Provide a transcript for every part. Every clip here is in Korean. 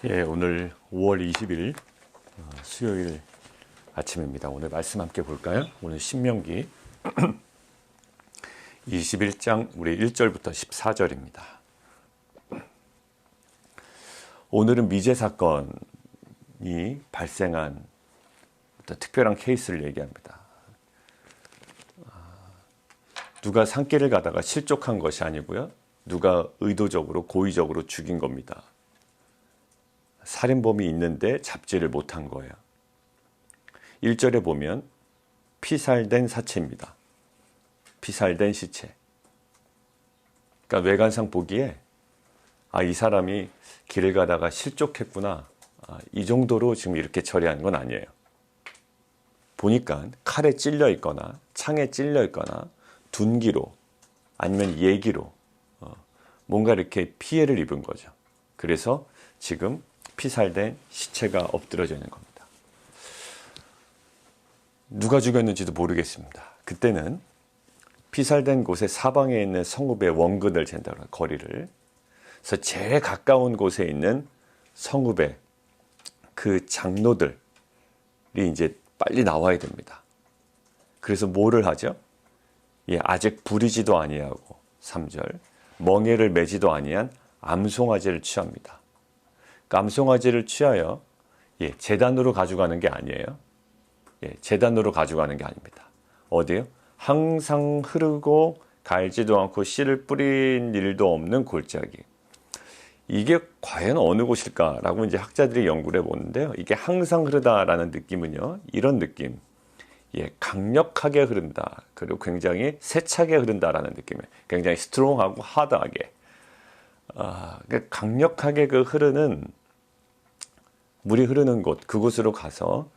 예, 오늘 5월 20일 수요일 아침입니다. 오늘 말씀 함께 볼까요? 오늘 신명기 21장 우리 1절부터 14절입니다. 오늘은 미제 사건이 발생한 어떤 특별한 케이스를 얘기합니다. 누가 산길을 가다가 실족한 것이 아니고요. 누가 의도적으로 고의적으로 죽인 겁니다. 살인범이 있는데 잡지를 못한 거예요. 1절에 보면 피살된 사체입니다. 피살된 시체. 그러니까 외관상 보기에 이 사람이 길을 가다가 실족했구나. 이 정도로 지금 이렇게 처리한 건 아니에요. 보니까 칼에 찔려 있거나 창에 찔려 있거나 둔기로 아니면 예기로 뭔가 이렇게 피해를 입은 거죠. 그래서 지금 피살된 시체가 엎드려져 있는 겁니다. 누가 죽였는지도 모르겠습니다. 그때는 피살된 곳의 사방에 있는 성읍의 원근을 잰다고 해요. 거리를. 그래서 제일 가까운 곳에 있는 성읍의 그 장로들이 이제 빨리 나와야 됩니다. 그래서 뭐를 하죠? 아직 부리지도 아니하고 3절 멍에를 매지도 아니한 암송아지를 취합니다. 암송아지를 취하여 제단으로 가져가는 게 아니에요. 제단으로 가져가는 게 아닙니다. 어디요? 항상 흐르고 갈지도 않고 씨를 뿌린 일도 없는 골짜기. 이게 과연 어느 곳일까라고 이제 학자들이 연구를 해보는데요. 이게 항상 흐르다라는 느낌은요. 이런 느낌. 강력하게 흐른다. 그리고 굉장히 세차게 흐른다라는 느낌이에요. 굉장히 스트롱하고 하드하게. 강력하게 그 흐르는 물이 흐르는 곳, 그곳으로 가서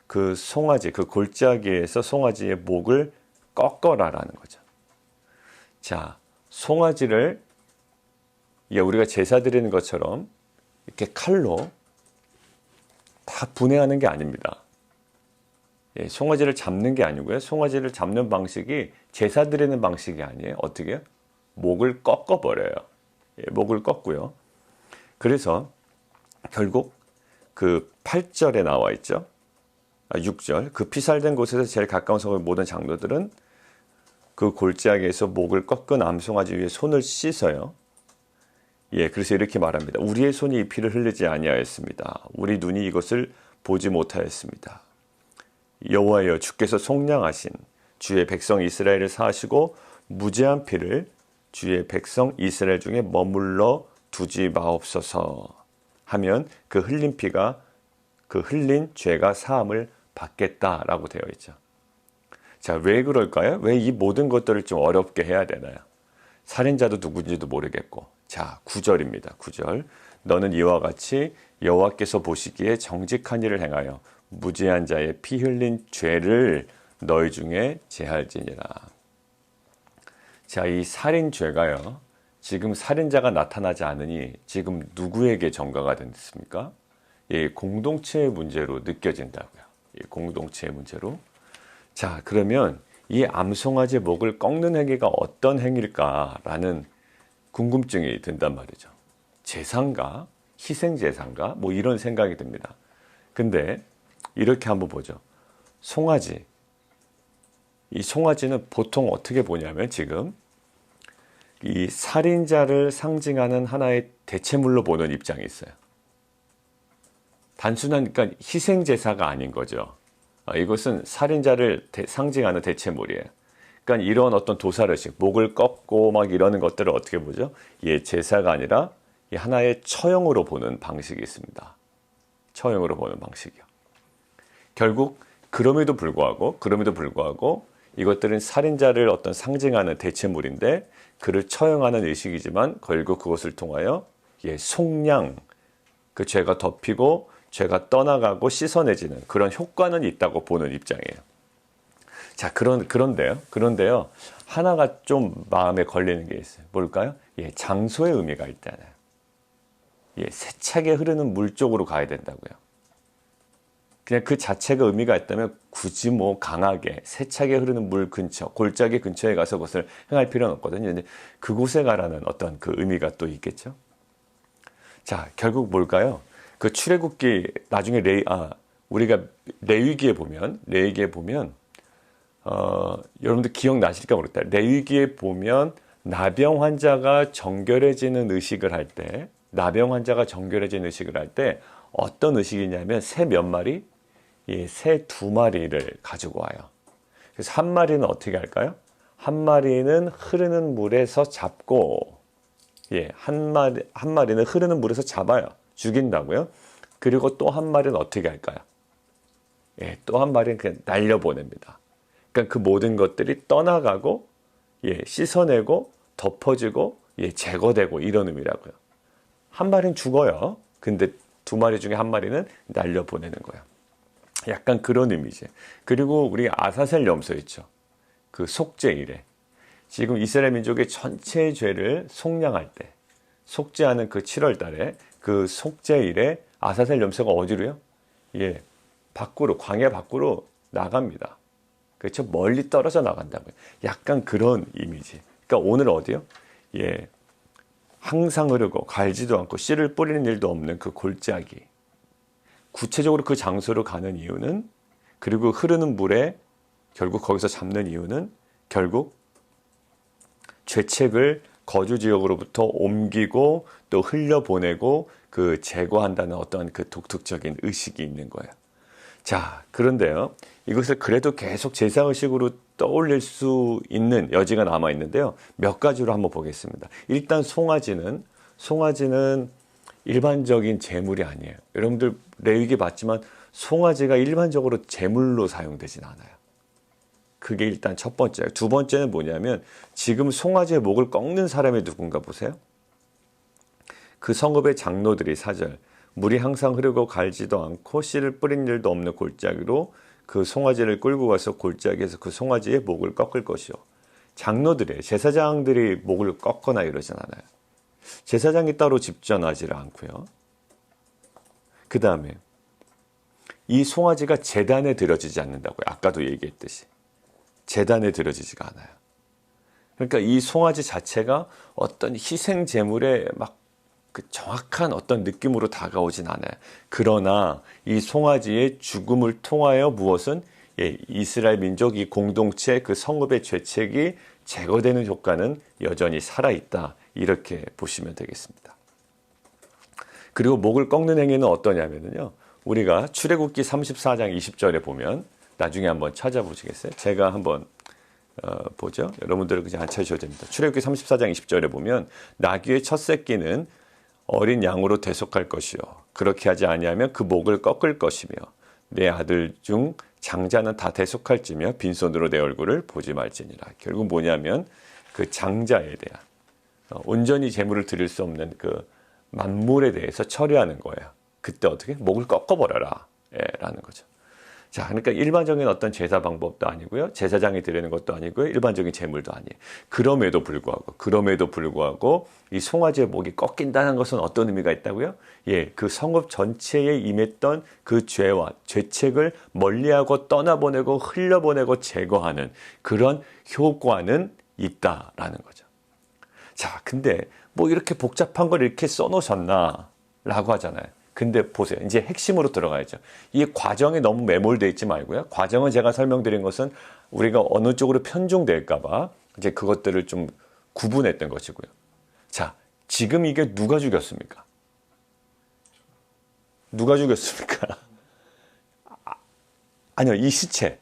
그 송아지, 그 골짜기에서 송아지의 목을 꺾어라라는 거죠. 자, 송아지를 우리가 제사 드리는 것처럼 이렇게 칼로 다 분해하는 게 아닙니다. 송아지를 잡는 게 아니고요. 송아지를 잡는 방식이 제사 드리는 방식이 아니에요. 어떻게? 목을 꺾어버려요. 목을 꺾고요. 그래서 결국 그 8절에 나와 있죠. 6절. 그 피살된 곳에서 제일 가까운 성의 모든 장로들은 그 골짜기에서 목을 꺾은 암송아지 위에 손을 씻어요. 그래서 이렇게 말합니다. 우리의 손이 이 피를 흘리지 아니하였습니다. 우리 눈이 이것을 보지 못하였습니다. 여호와여 주께서 속량하신 주의 백성 이스라엘을 사하시고 무죄한 피를 주의 백성 이스라엘 중에 머물러 두지 마옵소서 하면 그 흘린 피가 그 흘린 죄가 사함을 받겠다라고 되어 있죠. 자, 왜 그럴까요? 왜 이 모든 것들을 좀 어렵게 해야 되나요? 살인자도 누군지도 모르겠고. 자, 9절입니다. 9절. 너는 이와 같이 여호와께서 보시기에 정직한 일을 행하여 무죄한 자의 피 흘린 죄를 너희 중에 제할지니라. 자, 이 살인죄가요. 지금 살인자가 나타나지 않으니 지금 누구에게 전가가 됐습니까? 공동체의 문제로 느껴진다고요. 공동체의 문제로. 자, 그러면 이 암송아지 목을 꺾는 행위가 어떤 행위일까라는 궁금증이 든단 말이죠. 제사인가? 희생제사인가? 뭐 이런 생각이 듭니다. 근데 이렇게 한번 보죠. 송아지. 이 송아지는 보통 어떻게 보냐면 지금 이 살인자를 상징하는 하나의 대체물로 보는 입장이 있어요. 단순한 그러니까 희생제사가 아닌 거죠. 이것은 살인자를 상징하는 대체물이에요. 그러니까 이런 어떤 도살의식, 목을 꺾고 막 이러는 것들을 어떻게 보죠? 제사가 아니라 하나의 처형으로 보는 방식이 있습니다. 처형으로 보는 방식이요. 결국 그럼에도 불구하고 이것들은 살인자를 어떤 상징하는 대체물인데 그를 처형하는 의식이지만 결국 그것을 통하여 속량, 그 죄가 덮이고 죄가 떠나가고 씻어내지는 그런 효과는 있다고 보는 입장이에요. 자, 그런데요. 하나가 좀 마음에 걸리는 게 있어요. 뭘까요? 장소의 의미가 있잖아요. 세차게 흐르는 물 쪽으로 가야 된다고요. 그냥 그 자체가 의미가 있다면 굳이 뭐 강하게 세차게 흐르는 물 근처, 골짜기 근처에 가서 그것을 행할 필요는 없거든요. 근데 그곳에 가라는 어떤 그 의미가 또 있겠죠. 자, 결국 뭘까요? 그 출애굽기 나중에 우리가 레위기에 보면 여러분들 기억나실까 모르겠다. 레위기에 보면 나병 환자가 정결해지는 의식을 할 때 어떤 의식이냐면 새 몇 마리? 예, 새 2마리를 가지고 와요. 그래서 한 마리는 어떻게 할까요? 한 마리는 흐르는 물에서 잡고, 예, 한 마리는 흐르는 물에서 잡아요. 죽인다고요. 그리고 또 한 마리는 어떻게 할까요? 예, 또 한 마리는 그냥 날려보냅니다. 그러니까 그 모든 것들이 떠나가고, 예, 씻어내고, 덮어지고, 예, 제거되고 이런 의미라고요. 한 마리는 죽어요. 근데 2마리 중에 한 마리는 날려보내는 거예요. 약간 그런 의미지. 그리고 우리 아사셀 염소 있죠. 그 속죄일에. 지금 이스라엘 민족의 전체 죄를 속량할 때, 속죄하는 그 7월 달에 그 속죄일에 아사셀 염소가 어디로요? 예, 밖으로, 광야 밖으로 나갑니다. 그렇죠? 멀리 떨어져 나간다고요. 약간 그런 이미지. 그러니까 오늘 어디요? 예, 항상 흐르고 갈지도 않고 씨를 뿌리는 일도 없는 그 골짜기. 구체적으로 그 장소로 가는 이유는, 그리고 흐르는 물에 결국 거기서 잡는 이유는 결국 죄책을 거주 지역으로부터 옮기고 또 흘려보내고 그 제거한다는 어떤 그 독특적인 의식이 있는 거예요. 자, 그런데요, 이것을 그래도 계속 제사의식으로 떠올릴 수 있는 여지가 남아 있는데요, 몇 가지로 한번 보겠습니다. 일단 송아지는 일반적인 제물이 아니에요. 여러분들 레위기 봤지만 송아지가 일반적으로 제물로 사용되진 않아요. 그게 일단 첫 번째예요. 두 번째는 뭐냐면 지금 송아지의 목을 꺾는 사람이 누군가 보세요. 그 성읍의 장로들이 4절, 물이 항상 흐르고 갈지도 않고 씨를 뿌린 일도 없는 골짜기로 그 송아지를 끌고 가서 골짜기에서 그 송아지의 목을 꺾을 것이요. 장로들이에요. 제사장들이 목을 꺾거나 이러진 않아요. 제사장이 따로 집전하지를 않고요. 그 다음에 이 송아지가 제단에 드려지지 않는다고요. 아까도 얘기했듯이 제단에 드려지지가 않아요. 그러니까 이 송아지 자체가 어떤 희생 제물에 막 그 정확한 어떤 느낌으로 다가오진 않아요. 그러나 이 송아지의 죽음을 통하여 무엇은, 예, 이스라엘 민족 이 공동체 그 성읍의 죄책이 제거되는 효과는 여전히 살아있다, 이렇게 보시면 되겠습니다. 그리고 목을 꺾는 행위는 어떠냐면요, 우리가 출애굽기 34장 20절에 보면, 나중에 한번 찾아보시겠어요? 제가 한번 보죠. 여러분들은 그냥 안 찾으셔도 됩니다. 출애굽기 34장 20절에 보면 나귀의 첫 새끼는 어린 양으로 대속할 것이요, 그렇게 하지 아니하면 그 목을 꺾을 것이며 내 아들 중 장자는 다 대속할지며 빈손으로 내 얼굴을 보지 말지니라. 결국 뭐냐면 그 장자에 대한 온전히 제물을 드릴 수 없는 그 만물에 대해서 처리하는 거예요. 그때 어떻게? 목을 꺾어버려라, 예, 라는 거죠. 자, 그러니까 일반적인 어떤 제사 방법도 아니고요, 제사장이 드리는 것도 아니고요, 일반적인 제물도 아니에요. 그럼에도 불구하고 이 송아지의 목이 꺾인다는 것은 어떤 의미가 있다고요? 예, 그 성읍 전체에 임했던 그 죄와 죄책을 멀리하고 떠나보내고 흘려보내고 제거하는 그런 효과는 있다라는 거죠. 자, 근데 뭐 이렇게 복잡한 걸 이렇게 써놓으셨나 라고 하잖아요. 근데 보세요. 이제 핵심으로 들어가야죠. 이 과정에 너무 매몰되어 있지 말고요. 과정은 제가 설명드린 것은 우리가 어느 쪽으로 편중될까봐 이제 그것들을 좀 구분했던 것이고요. 자, 지금 이게 누가 죽였습니까? 누가 죽였습니까? 아니요, 이 시체.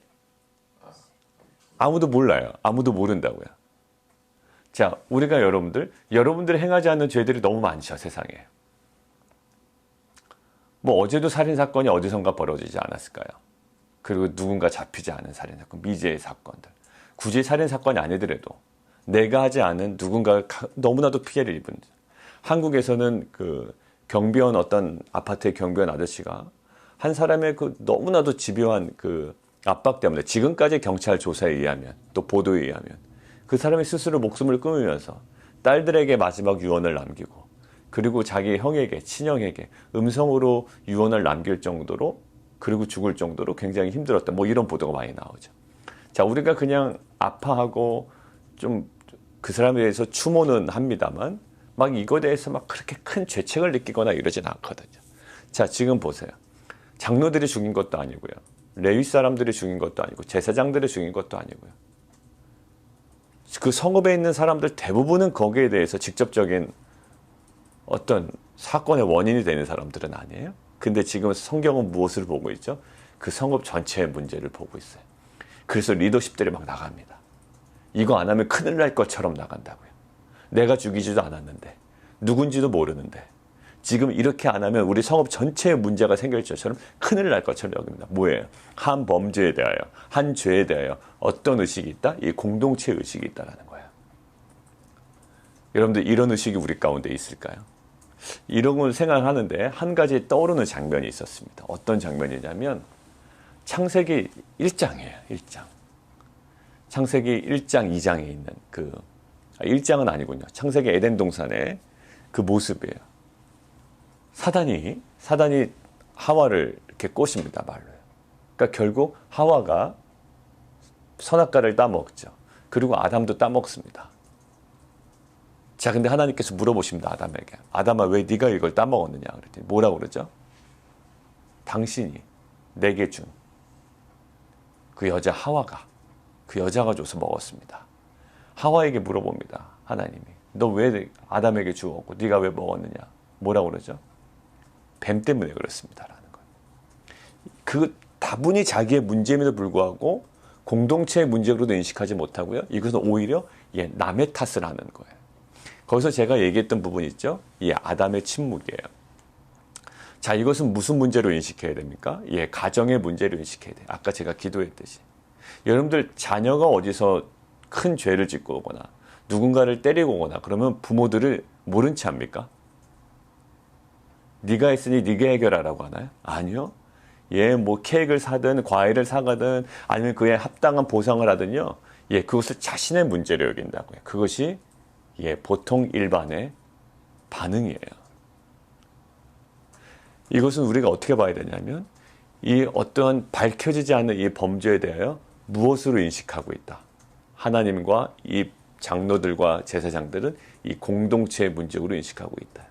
아무도 몰라요. 아무도 모른다고요. 자, 우리가 여러분들이 행하지 않는 죄들이 너무 많죠, 세상에. 뭐 어제도 살인사건이 어디선가 벌어지지 않았을까요? 그리고 누군가 잡히지 않은 살인사건, 미제의 사건들. 굳이 살인사건이 아니더라도 내가 하지 않은 누군가가 너무나도 피해를 입은. 한국에서는 그 경비원, 어떤 아파트의 경비원 아저씨가 한 사람의 그 너무나도 집요한 그 압박 때문에, 지금까지 경찰 조사에 의하면, 또 보도에 의하면 그 사람이 스스로 목숨을 끊으면서 딸들에게 마지막 유언을 남기고, 그리고 자기 형에게, 친형에게 음성으로 유언을 남길 정도로, 그리고 죽을 정도로 굉장히 힘들었다, 뭐 이런 보도가 많이 나오죠. 자, 우리가 그냥 아파하고 좀 그 사람에 대해서 추모는 합니다만 막 이거에 대해서 막 그렇게 큰 죄책을 느끼거나 이러진 않거든요. 자, 지금 보세요. 장로들이 죽인 것도 아니고요. 레위 사람들이 죽인 것도 아니고 제사장들이 죽인 것도 아니고요. 그 성읍에 있는 사람들 대부분은 거기에 대해서 직접적인 어떤 사건의 원인이 되는 사람들은 아니에요. 근데 지금 성경은 무엇을 보고 있죠? 그 성읍 전체의 문제를 보고 있어요. 그래서 리더십들이 막 나갑니다. 이거 안 하면 큰일 날 것처럼 나간다고요. 내가 죽이지도 않았는데, 누군지도 모르는데, 지금 이렇게 안 하면 우리 성읍 전체에 문제가 생길 것처럼 큰일 날 것처럼 여깁니다. 뭐예요? 한 범죄에 대하여, 한 죄에 대하여 어떤 의식이 있다? 이 공동체 의식이 있다라는 거예요. 여러분들 이런 의식이 우리 가운데 있을까요? 이런 걸 생각하는데 한 가지 떠오르는 장면이 있었습니다. 어떤 장면이냐면 창세기 1장이에요. 1장. 창세기 1장, 2장에 있는 1장은 아니군요. 창세기 에덴 동산의 그 모습이에요. 사단이 하와를 이렇게 꼬십니다. 말로요. 그러니까 결국 하와가 선악과를 따먹죠. 그리고 아담도 따먹습니다. 자, 근데 하나님께서 물어보십니다. 아담에게. 아담아, 왜 네가 이걸 따먹었느냐? 그랬더니 뭐라고 그러죠? 당신이 내게 준 그 여자 하와가, 그 여자가 줘서 먹었습니다. 하와에게 물어봅니다. 하나님이. 너 왜 아담에게 주었고 네가 왜 먹었느냐? 뭐라고 그러죠? 뱀 때문에 그렇습니다라는 거예요. 그 다분히 자기의 문제임에도 불구하고 공동체의 문제로도 인식하지 못하고요. 이것은 오히려 남의 탓을 하는 거예요. 거기서 제가 얘기했던 부분이 있죠. 아담의 침묵이에요. 자, 이것은 무슨 문제로 인식해야 됩니까? 가정의 문제로 인식해야 돼요. 아까 제가 기도했듯이. 여러분들 자녀가 어디서 큰 죄를 짓고 오거나 누군가를 때리고 오거나 그러면 부모들을 모른 채 합니까? 네가 했으니 네가 해결하라고 하나요? 아니요. 뭐 케이크를 사든 과일을 사가든 아니면 그에 합당한 보상을 하든요. 그것을 자신의 문제로 여긴다고요. 그것이 보통 일반의 반응이에요. 이것은 우리가 어떻게 봐야 되냐면 이 어떠한 밝혀지지 않는 이 범죄에 대하여 무엇으로 인식하고 있다. 하나님과 이 장로들과 제사장들은 이 공동체의 문제로 인식하고 있다.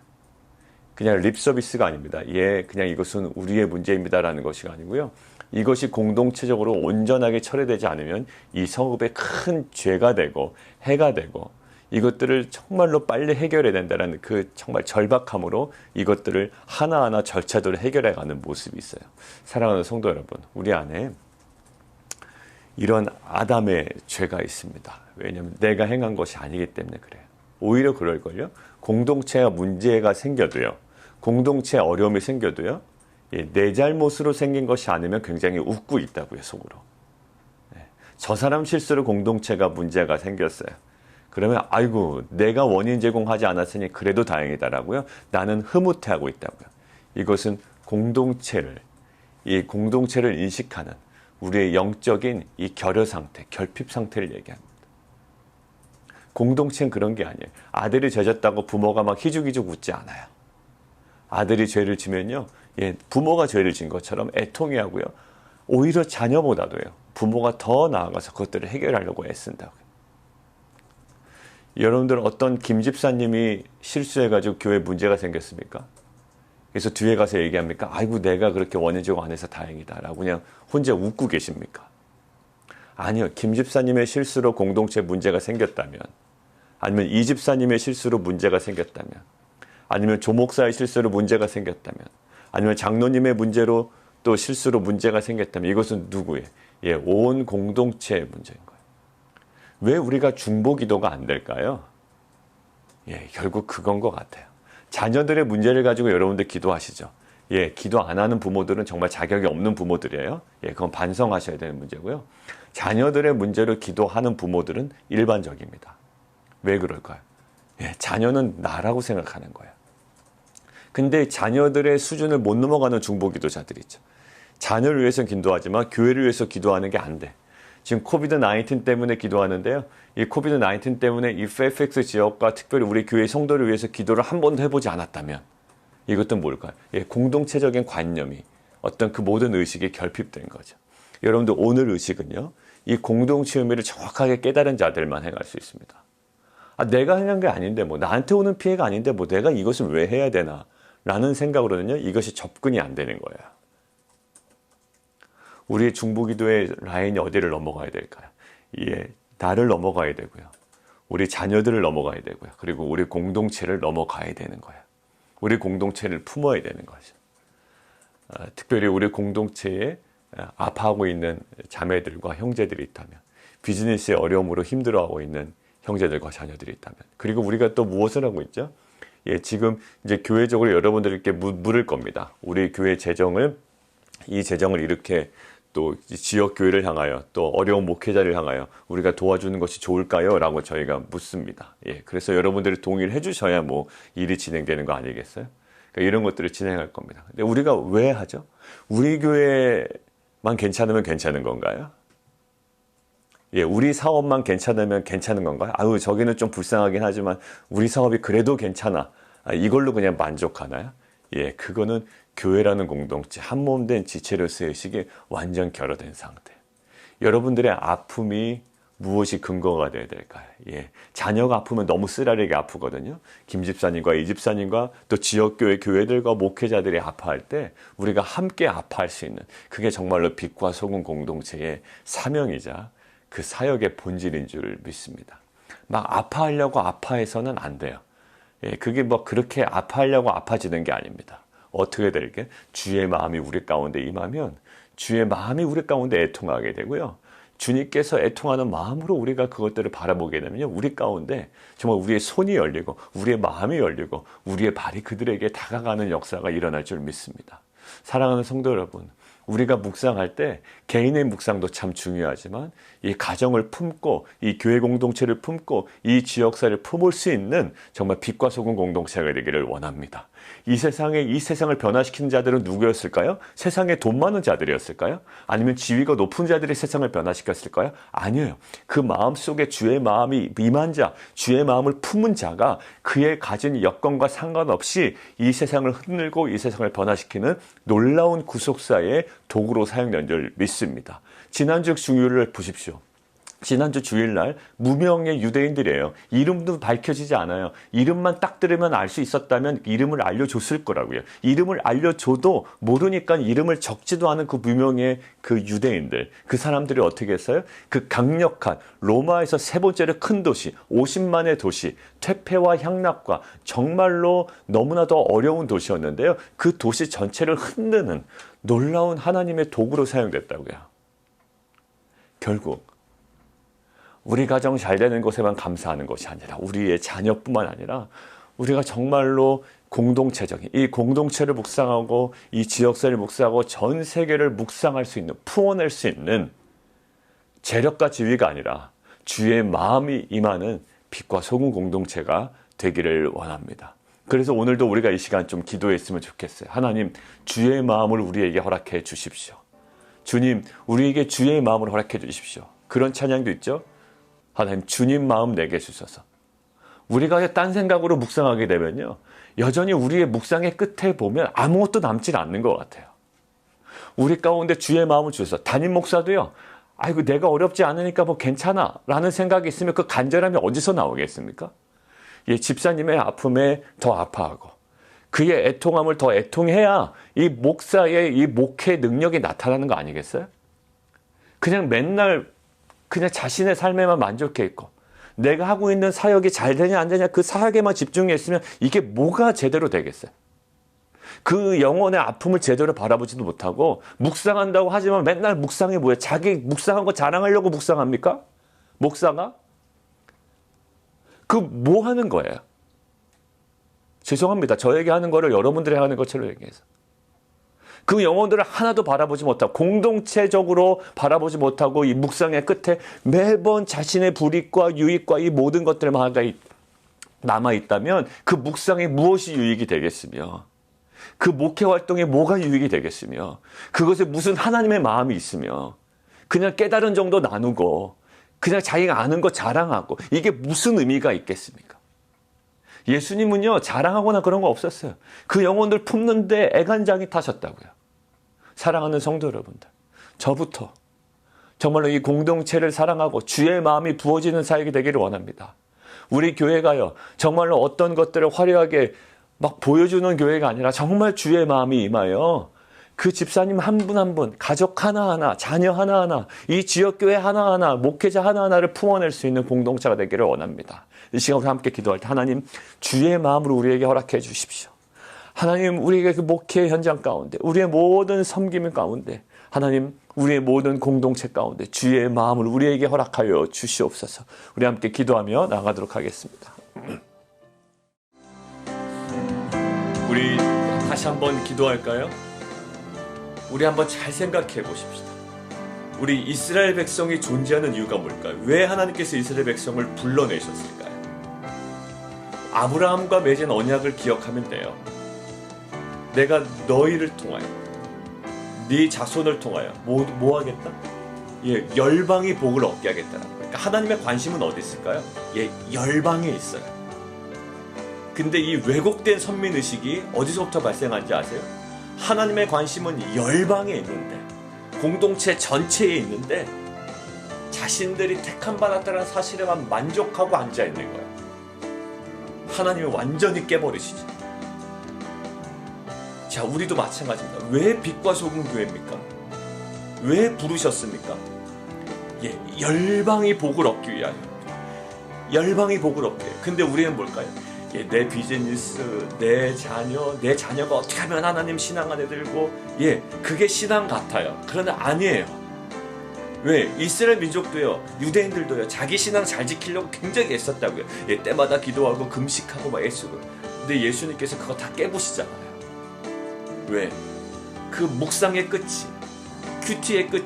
그냥 립 서비스가 아닙니다. 그냥 이것은 우리의 문제입니다라는 것이 아니고요. 이것이 공동체적으로 온전하게 처리되지 않으면 이 성읍에 큰 죄가 되고 해가 되고 이것들을 정말로 빨리 해결해야 된다는 그 정말 절박함으로 이것들을 하나하나 절차대로 해결해가는 모습이 있어요. 사랑하는 성도 여러분, 우리 안에 이런 아담의 죄가 있습니다. 왜냐하면 내가 행한 것이 아니기 때문에 그래요. 오히려 그럴걸요. 공동체가 문제가 생겨도요. 공동체에 어려움이 생겨도요. 내 잘못으로 생긴 것이 아니면 굉장히 웃고 있다고요. 속으로. 저 사람 실수로 공동체가 문제가 생겼어요. 그러면 아이고 내가 원인 제공하지 않았으니 그래도 다행이다라고요. 나는 흐뭇해하고 있다고요. 이것은 이 공동체를 인식하는 우리의 영적인 이 결여 상태, 결핍 상태를 얘기합니다. 공동체는 그런 게 아니에요. 아들이 죄졌다고 부모가 막 희죽희죽 웃지 않아요. 아들이 죄를 지면요, 부모가 죄를 진 것처럼 애통해하고요. 오히려 자녀보다도요, 부모가 더 나아가서 그것들을 해결하려고 애쓴다고요. 여러분들 어떤 김 집사님이 실수해가지고 교회에 문제가 생겼습니까? 그래서 뒤에 가서 얘기합니까? 아이고 내가 그렇게 원인 제공 안 해서 다행이다 라고 그냥 혼자 웃고 계십니까? 아니요. 김 집사님의 실수로 공동체 문제가 생겼다면, 아니면 이 집사님의 실수로 문제가 생겼다면, 아니면 조 목사의 실수로 문제가 생겼다면, 아니면 장로님의 문제로 또 실수로 문제가 생겼다면 이것은 누구의? 온 공동체의 문제인 거예요. 왜 우리가 중보기도가 안 될까요? 결국 그건 것 같아요. 자녀들의 문제를 가지고 여러분들 기도하시죠. 기도 안 하는 부모들은 정말 자격이 없는 부모들이에요. 그건 반성하셔야 되는 문제고요. 자녀들의 문제를 기도하는 부모들은 일반적입니다. 왜 그럴까요? 자녀는 나라고 생각하는 거예요. 근데 자녀들의 수준을 못 넘어가는 중보기도자들이 있죠. 자녀를 위해서 기도하지만 교회를 위해서 기도하는 게 안 돼. 지금 코비드-19 때문에 기도하는데요. 이 코비드-19 때문에 이 페이팩스 지역과 특별히 우리 교회 성도를 위해서 기도를 한 번도 해보지 않았다면 이것도 뭘까요? 공동체적인 관념이 어떤 그 모든 의식이 결핍된 거죠. 여러분들 오늘 의식은요. 이 공동체 의미를 정확하게 깨달은 자들만 행할 수 있습니다. 내가 행한 게 아닌데 나한테 오는 피해가 아닌데 내가 이것을 왜 해야 되나 라는 생각으로는요, 이것이 접근이 안 되는 거예요. 우리의 중보기도의 라인이 어디를 넘어가야 될까요? 예, 나를 넘어가야 되고요. 우리 자녀들을 넘어가야 되고요. 그리고 우리 공동체를 넘어가야 되는 거예요. 우리 공동체를 품어야 되는 거죠. 특별히 우리 공동체에 아파하고 있는 자매들과 형제들이 있다면, 비즈니스의 어려움으로 힘들어하고 있는 형제들과 자녀들이 있다면, 그리고 우리가 또 무엇을 하고 있죠? 예, 지금 이제 교회적으로 여러분들께 물을 겁니다. 우리 교회 이 재정을 이렇게 또 지역 교회를 향하여, 또 어려운 목회자를 향하여 우리가 도와주는 것이 좋을까요? 라고 저희가 묻습니다. 예, 그래서 여러분들이 동의를 해주셔야 뭐 일이 진행되는 거 아니겠어요? 그러니까 이런 것들을 진행할 겁니다. 근데 우리가 왜 하죠? 우리 교회만 괜찮으면 괜찮은 건가요? 예, 우리 사업만 괜찮으면 괜찮은 건가요? 아유, 저기는 좀 불쌍하긴 하지만 우리 사업이 그래도 괜찮아. 이걸로 그냥 만족하나요? 예, 그거는 교회라는 공동체, 한몸된 지체로서의 의식이 완전 결여된 상태. 여러분들의 아픔이 무엇이 근거가 되어야 될까요? 예, 자녀가 아프면 너무 쓰라리게 아프거든요. 김 집사님과 이 집사님과 또 지역교회 교회들과 목회자들이 아파할 때 우리가 함께 아파할 수 있는, 그게 정말로 빛과 소금 공동체의 사명이자 그 사역의 본질인 줄 믿습니다. 막 아파하려고 아파해서는 안 돼요. 예, 그게 뭐 그렇게 아파하려고 아파지는 게 아닙니다. 어떻게 될게? 주의 마음이 우리 가운데 임하면 주의 마음이 우리 가운데 애통하게 되고요. 주님께서 애통하는 마음으로 우리가 그것들을 바라보게 되면요, 우리 가운데 정말 우리의 손이 열리고 우리의 마음이 열리고 우리의 발이 그들에게 다가가는 역사가 일어날 줄 믿습니다. 사랑하는 성도 여러분, 우리가 묵상할 때 개인의 묵상도 참 중요하지만 이 가정을 품고 이 교회 공동체를 품고 이 지역사를 품을 수 있는 정말 빛과 소금 공동체가 되기를 원합니다. 이 세상을 변화시키는 자들은 누구였을까요? 세상에 돈 많은 자들이었을까요? 아니면 지위가 높은 자들이 세상을 변화시켰을까요? 아니에요. 그 마음 속에 주의 마음이 임한 자, 주의 마음을 품은 자가 그의 가진 여건과 상관없이 이 세상을 흔들고 이 세상을 변화시키는 놀라운 구속사의 도구로 사용된 줄 믿습니다. 지난주 주일을 보십시오. 지난주 주일날 무명의 유대인들이에요. 이름도 밝혀지지 않아요. 이름만 딱 들으면 알 수 있었다면 이름을 알려줬을 거라고요. 이름을 알려줘도 모르니까 이름을 적지도 않은 그 무명의 그 유대인들, 그 사람들이 어떻게 했어요? 그 강력한 로마에서 세 번째로 큰 도시, 50만의 도시, 퇴폐와 향락과 정말로 너무나도 어려운 도시였는데요. 그 도시 전체를 흔드는 놀라운 하나님의 도구로 사용됐다고요. 결국 우리 가정 잘 되는 것에만 감사하는 것이 아니라 우리의 자녀뿐만 아니라 우리가 정말로 공동체적인 이 공동체를 묵상하고 이 지역사를 묵상하고 전 세계를 묵상할 수 있는, 풀어낼 수 있는 재력과 지위가 아니라 주의 마음이 임하는 빛과 소금 공동체가 되기를 원합니다. 그래서 오늘도 우리가 이 시간 좀 기도했으면 좋겠어요. 하나님, 주의 마음을 우리에게 허락해 주십시오. 주님, 우리에게 주의 마음을 허락해 주십시오. 그런 찬양도 있죠. 하나님, 주님 마음 내게 주셔서. 우리가 딴 생각으로 묵상하게 되면요, 여전히 우리의 묵상의 끝에 보면 아무것도 남지 않는 것 같아요. 우리 가운데 주의 마음을 주셔서, 담임 목사도요, 아이고 내가 어렵지 않으니까 뭐 괜찮아 라는 생각이 있으면 그 간절함이 어디서 나오겠습니까? 예, 집사님의 아픔에 더 아파하고 그의 애통함을 더 애통해야 이 목사의 이 목회 능력이 나타나는 거 아니겠어요? 그냥 맨날 그냥 자신의 삶에만 만족해 있고 내가 하고 있는 사역이 잘 되냐 안 되냐 그 사역에만 집중해 있으면 이게 뭐가 제대로 되겠어요? 그 영혼의 아픔을 제대로 바라보지도 못하고 묵상한다고 하지만 맨날 묵상이 뭐예요? 자기 묵상한 거 자랑하려고 묵상합니까? 목사가? 그 뭐 하는 거예요? 죄송합니다. 저에게 하는 거를 여러분들이 하는 것처럼 얘기해서. 그 영혼들을 하나도 바라보지 못하고 공동체적으로 바라보지 못하고 이 묵상의 끝에 매번 자신의 불이익과 유익과 이 모든 것들만 남아있다면 그 묵상에 무엇이 유익이 되겠으며 그 목회 활동에 뭐가 유익이 되겠으며 그것에 무슨 하나님의 마음이 있으며 그냥 깨달은 정도 나누고 그냥 자기가 아는 거 자랑하고 이게 무슨 의미가 있겠습니까? 예수님은요 자랑하거나 그런 거 없었어요. 그 영혼들 품는데 애간장이 타셨다고요. 사랑하는 성도 여러분들, 저부터 정말로 이 공동체를 사랑하고 주의 마음이 부어지는 사역이 되기를 원합니다. 우리 교회가요 정말로 어떤 것들을 화려하게 막 보여주는 교회가 아니라 정말 주의 마음이 임하여 그 집사님 한 분 한 분, 가족 하나하나, 자녀 하나하나, 이 지역교회 하나하나, 목회자 하나하나를 품어낼 수 있는 공동체가 되기를 원합니다. 이 시간 우리 함께 기도할 때 하나님 주의 마음으로 우리에게 허락해 주십시오. 하나님 우리에게 그 목회 현장 가운데, 우리의 모든 섬김 가운데, 하나님 우리의 모든 공동체 가운데 주의 마음을 우리에게 허락하여 주시옵소서. 우리 함께 기도하며 나가도록 하겠습니다. 우리 다시 한번 기도할까요? 우리 한번 잘 생각해 보십시다. 우리 이스라엘 백성이 존재하는 이유가 뭘까요? 왜 하나님께서 이스라엘 백성을 불러내셨을까요? 아브라함과 맺은 언약을 기억하면 돼요. 내가 너희를 통하여, 네 자손을 통하여 뭐 하겠다? 예, 열방이 복을 얻게 하겠다는 거예요. 그러니까 하나님의 관심은 어디 있을까요? 예, 열방에 있어요. 근데 이 왜곡된 선민의식이 어디서부터 발생한지 아세요? 하나님의 관심은 열방에 있는데, 공동체 전체에 있는데 자신들이 택함 받았다는 사실에만 만족하고 앉아있는 거예요. 하나님이 완전히 깨버리시죠. 자, 우리도 마찬가지입니다. 왜 빛과 소금 교회입니까? 왜 부르셨습니까? 예, 열방이 복을 얻기 위하여입니다. 열방이 복을 얻기 위해. 근데 우리는 뭘까요? 예, 내 비즈니스, 내 자녀가 어떻게 하면 하나님 신앙 안에 들고, 예, 그게 신앙 같아요. 그러나 아니에요. 왜? 이스라엘 민족도요, 유대인들도요, 자기 신앙 잘 지키려고 굉장히 애썼다고요. 예, 때마다 기도하고 금식하고 막 애쓰고. 근데 예수님께서 그거 다 깨부시잖아요. 왜? 그 묵상의 끝이, 큐티의 끝이,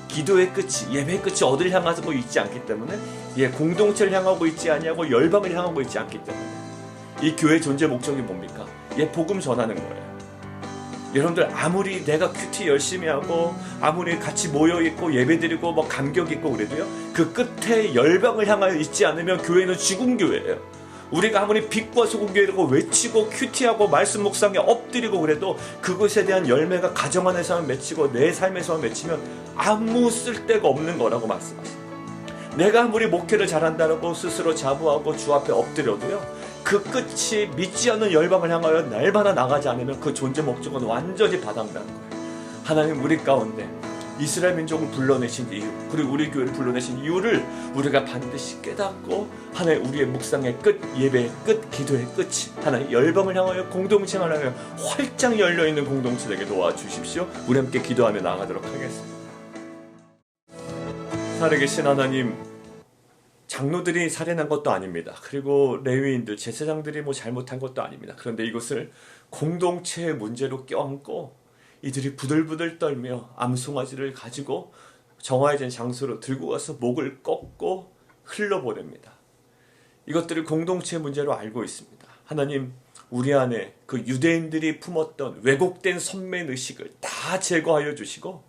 기도의 끝이, 예배의 끝이 어딜 향하고 있지 않기 때문에, 예, 공동체를 향하고 있지 아니하고 열방을 향하고 있지 않기 때문에, 이 교회 존재 목적이 뭡니까? 예, 복음 전하는 거예요. 여러분들 아무리 내가 큐티 열심히 하고 아무리 같이 모여있고 예배드리고 뭐 감격 있고 그래도요, 그 끝에 열방을 향하여 있지 않으면 교회는 죽은 교회예요. 우리가 아무리 빛과 소금 교회라고 외치고 큐티하고 말씀 묵상에 엎드리고 그래도 그것에 대한 열매가 가정 안에서만 맺히고 내 삶에서만 맺히면 아무 쓸데가 없는 거라고 말씀하십니다. 내가 아무리 목회를 잘한다고 스스로 자부하고 주 앞에 엎드려도요, 그 끝이 믿지 않는 열방을 향하여 날마다 나가지 않으면 그 존재 목적은 완전히 바닥나는 거예요. 하나님 우리 가운데 이스라엘 민족을 불러내신 이유, 그리고 우리 교회를 불러내신 이유를 우리가 반드시 깨닫고 하나님 우리의 묵상의 끝, 예배의 끝, 기도의 끝이 하나님 열방을 향하여 공동체를 향하여 활짝 열려있는 공동체 되게 도와주십시오. 우리 함께 기도하며 나아가도록 하겠습니다. 살아계신 하나님, 장로들이 살인한 것도 아닙니다. 그리고 레위인들, 제사장들이 뭐 잘못한 것도 아닙니다. 그런데 이것을 공동체의 문제로 껴안고 이들이 부들부들 떨며 암송아지를 가지고 정화해진 장소로 들고 가서 목을 꺾고 흘러보냅니다. 이것들을 공동체의 문제로 알고 있습니다. 하나님, 우리 안에 그 유대인들이 품었던 왜곡된 선맨의식을 다 제거하여 주시고,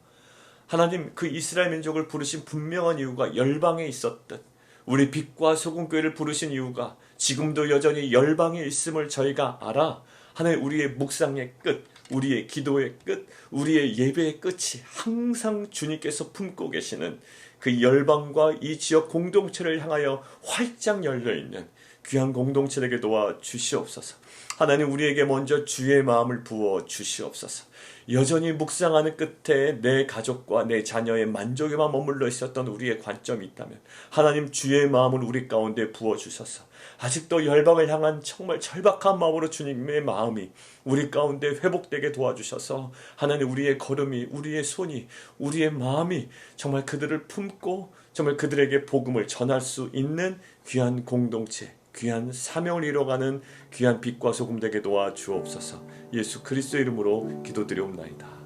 하나님 그 이스라엘 민족을 부르신 분명한 이유가 열방에 있었듯 우리 빛과 소금교회를 부르신 이유가 지금도 여전히 열방에 있음을 저희가 알아 하나님 우리의 묵상의 끝, 우리의 기도의 끝, 우리의 예배의 끝이 항상 주님께서 품고 계시는 그 열방과 이 지역 공동체를 향하여 활짝 열려있는 귀한 공동체에게 도와주시옵소서. 하나님 우리에게 먼저 주의 마음을 부어 주시옵소서. 여전히 묵상하는 끝에 내 가족과 내 자녀의 만족에만 머물러 있었던 우리의 관점이 있다면 하나님 주의 마음을 우리 가운데 부어주셔서 아직도 열방을 향한 정말 절박한 마음으로 주님의 마음이 우리 가운데 회복되게 도와주셔서 하나님 우리의 걸음이, 우리의 손이, 우리의 마음이 정말 그들을 품고 정말 그들에게 복음을 전할 수 있는 귀한 공동체, 귀한 사명을 이뤄가는 귀한 빛과 소금 되게 도와주옵소서. 예수 그리스도 이름으로 기도드리옵나이다.